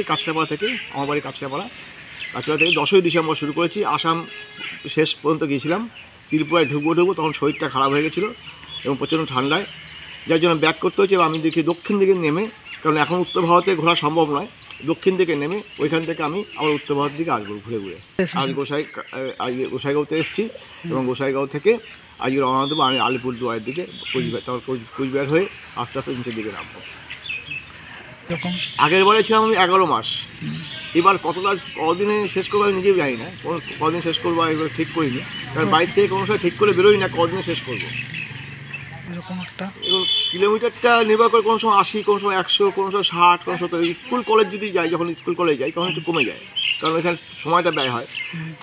কাছড়াপাড়া থেকে, আমার বাড়ি কাছড়াপাড়া থেকে 10ই ডিসেম্বর শুরু করেছি। আসাম শেষ পর্যন্ত গিয়েছিলাম। ত্রিপুরায় ঢুকবো তখন শরীরটা খারাপ হয়ে গেছিলো এবং প্রচণ্ড ঠান্ডায়, যার জন্য ব্যাক করতে হয়েছে। এবং আমি দেখি দক্ষিণ দিকে নেমে, কারণ এখন উত্তর ভারতে ঘোরা সম্ভব নয়, দক্ষিণ দিকে নেমে ওইখান থেকে আমি আবার উত্তর ভারতের দিকে আসবো ঘুরে ঘুরে। আজ গোসাইগাঁওতে এসেছি এবং গোসাইগাঁও থেকে আজকে রওনা দেবো আমি আলিপুরদুয়ারের দিকে, তারপর কোচবিহার হয়ে আস্তে আস্তে নিচের দিকে নামবো। আগের বারে ছিলাম আমি 11 মাস, এবার কদিনে শেষ করবো আমি নিজেও জানি না, কদিন শেষ করবো এবার ঠিক করিনি, কারণ বাড়ির থেকে কোনো সময় ঠিক করে বেরোই না কদিনে শেষ করবো। এরকম একটা কিলোমিটারটা নির্ভর করে, কোনো সময় 80, কোনো সময় 100, কোনো সময় 60, কোনো 70। স্কুল কলেজ যদি যাই, যখন স্কুল কলেজ যাই তখন একটু কমে যায়, কারণ এখানে সময়টা ব্যয় হয়।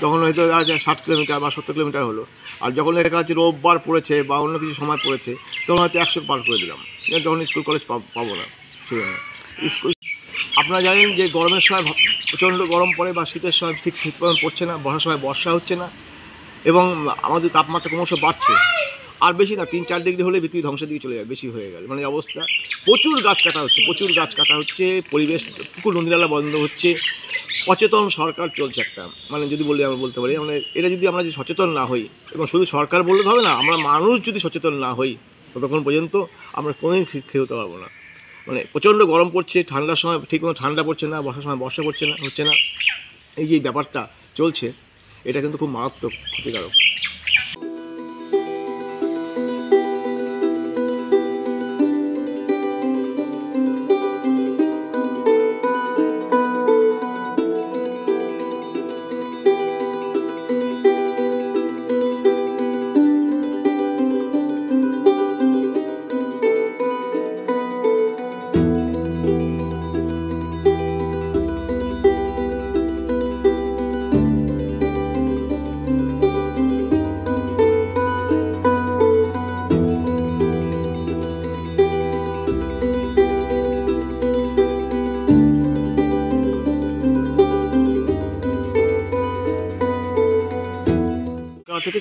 তখন হয়তো 60 কিলোমিটার বা 70 কিলোমিটার হলো। আর যখন দেখা যাচ্ছে রোববার পড়েছে বা অন্য কিছু সময় পড়েছে, তখন হয়তো 100 পার করে দিলাম, যখন স্কুল কলেজ পাবো না। সেই জন্য স্কুল, আপনারা জানেন যে গরমের সময় প্রচণ্ড গরম পড়ে বা শীতের সময় ঠিক পড়ছে না, বর্ষার সময় বর্ষা হচ্ছে না, এবং আমাদের তাপমাত্রা ক্রমশ বাড়ছে। আর বেশি না, 3-4 ডিগ্রি হলে পৃথিবী ধ্বংসের দিকে চলে যায়, বেশি হয়ে গেল মানে অবস্থা। প্রচুর গাছ কাটা হচ্ছে, পরিবেশ পুকুর নদীনালা বন্ধ হচ্ছে। অচেতন সরকার চলছে একটা, মানে যদি বলি আমরা বলতে পারি, মানে এটা যদি আমরা যদি সচেতন না হই, এবং শুধু সরকার বললে হবে না, আমরা মানুষ যদি সচেতন না হই ততক্ষণ পর্যন্ত আমরা কোনোদিন খেয়ে হতে পারবো না। মানে প্রচণ্ড গরম পড়ছে, ঠান্ডার সময় ঠিক কোনো ঠান্ডা পড়ছে না, বর্ষার সময় বর্ষা হচ্ছে না। এই যে ব্যাপারটা চলছে, এটা কিন্তু খুব মারাত্মক ক্ষতিকারক।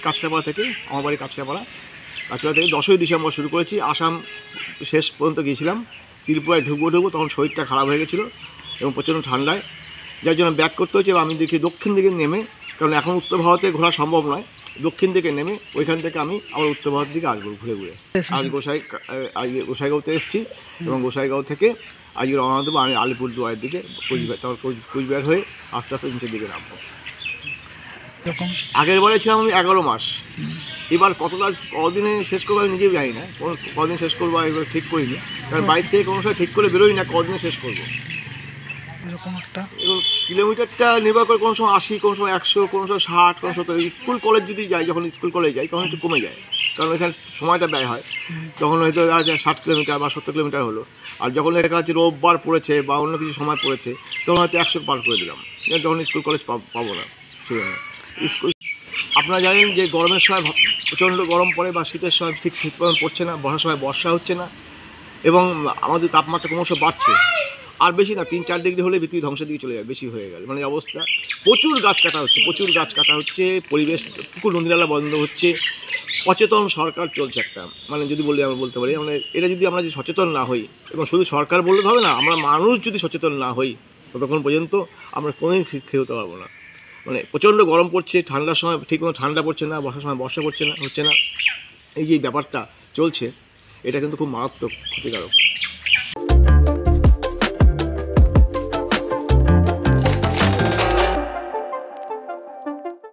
কাছড়াপাড়া থেকে, আমার বাড়ি কাছড়াপাড়া থেকে 10ই ডিসেম্বর শুরু করেছি। আসাম শেষ পর্যন্ত গিয়েছিলাম। ত্রিপুরায় ঢুকবো তখন শরীরটা খারাপ হয়ে গেছিলো এবং প্রচণ্ড ঠান্ডায়, যার জন্য ব্যাক করতে হয়েছে। এবং আমি দেখি দক্ষিণ দিকে নেমে, কারণ এখন উত্তর ভারতে ঘোরা সম্ভব নয়, দক্ষিণ দিকে নেমে ওইখান থেকে আমি আবার উত্তর ভারতের দিকে আসবো ঘুরে ঘুরে। আজ গোসাইগাঁওতে এসেছি এবং গোসাইগাঁও থেকে আজকে রওনা দেবো আমি আলিপুরদুয়ারের দিকে, তারপর কোচবিহার হয়ে আস্তে আস্তে নিচের দিকে নামবো। আগের বারে ছিলাম আমি 11 মাস, এবার কদিনে শেষ করবো আমি নিজেও জানি না, কদিন শেষ করবো এবার ঠিক করিনি, কারণ বাড়ির থেকে কোনো সময় ঠিক করে বেরোই না কদিনে শেষ করবো। এরকম একটা কিলোমিটারটা নির্ভর করে, কোনো সময় 80, কোনো সময় 100, কোনো সময় 60, কোনো 70। স্কুল কলেজ যদি যাই, যখন স্কুল কলেজ যাই তখন একটু কমে যায়, কারণ এখানে সময়টা ব্যয় হয়। তখন হয়তো 60 কিলোমিটার বা 70 কিলোমিটার হলো। আর যখন দেখা যাচ্ছে রোববার পড়েছে বা অন্য কিছু সময় পড়েছে, তখন হয়তো 100 পার করে দিলাম, যখন স্কুল কলেজ পাবো না। সেই জন্য স্কুল, আপনারা জানেন যে গরমের সময় প্রচণ্ড গরম পড়ে বা শীতের সময় ঠিক পড়ছে না, বর্ষার সময় বর্ষা হচ্ছে না, এবং আমাদের তাপমাত্রা ক্রমশ বাড়ছে। আর বেশি না, 3-4 ডিগ্রি হলে পৃথিবী ধ্বংসের দিকে চলে যায়, বেশি হয়ে গেল মানে অবস্থা। প্রচুর গাছ কাটা হচ্ছে, পরিবেশ পুকুর নদীনালা বন্ধ হচ্ছে। অচেতন সরকার চলছে একটা, মানে যদি বলি আমরা বলতে পারি, মানে এটা যদি আমরা যদি সচেতন না হই, এবং শুধু সরকার বললে হবে না, আমরা মানুষ যদি সচেতন না হই ততক্ষণ পর্যন্ত আমরা কোনোদিন খেয়ে হতে পারবো না। মানে প্রচণ্ড গরম পড়ছে, ঠান্ডার সময় ঠিক কোনো ঠান্ডা পড়ছে না, বর্ষার সময় বর্ষা হচ্ছে না। এই যে ব্যাপারটা চলছে, এটা কিন্তু খুব মারাত্মক ক্ষতিকারক।